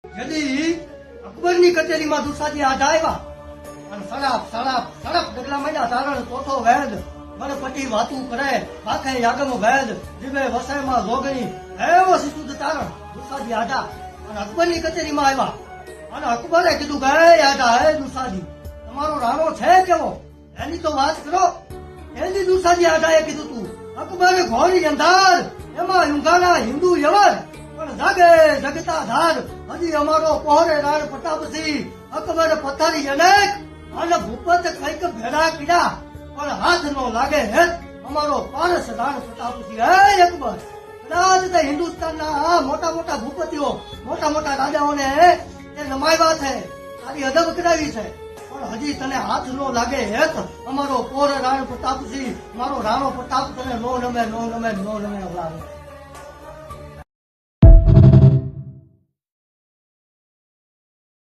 જદી અકબરની કચેરીમાં દુસાજી આજ આવ્યા અને સડપ ડગલા માંડ્યા તારણ ચોથો વેદ ગણપતિ વાતું કરે પાખે યાગમ વેદ જીવે વસાયમાં જોગણી એવો સિદ્ધ તારણ દુસાજી આજા અને અકબરની કચેરીમાં આવ્યા અને અકબરે કીધું કે આજા હે દુસાજી તમારો રાણો છે કેવો એની તો વાત કરો. એની દુસાજી આજાએ કીધું તું અકબરે ઘોરી અંધાર એમાં યુંગાના હિન્દુ યવન પણ જાગે જગતા ધાર હજી અમારો પહોરે રાણ પ્રતાપસિંહ અકબર પથારી અનેક અને ભૂપત કઈક ભેડા કીડા પણ હાથ નો લાગે હેત અમારો પારસ રાણ પ્રતાપસિંહ હે અકબર. કદાચ તે હિન્દુસ્તાનના મોટા મોટા ભૂપતિઓ મોટા મોટા રાજાઓને તે નમાવ્યા છે તારી અદબ કરાવી છે પણ હજી તને હાથ નો લાગે હેત અમારો પોર રાણ પ્રતાપસિંહ મારો રાણો પ્રતાપ તને નો નમે.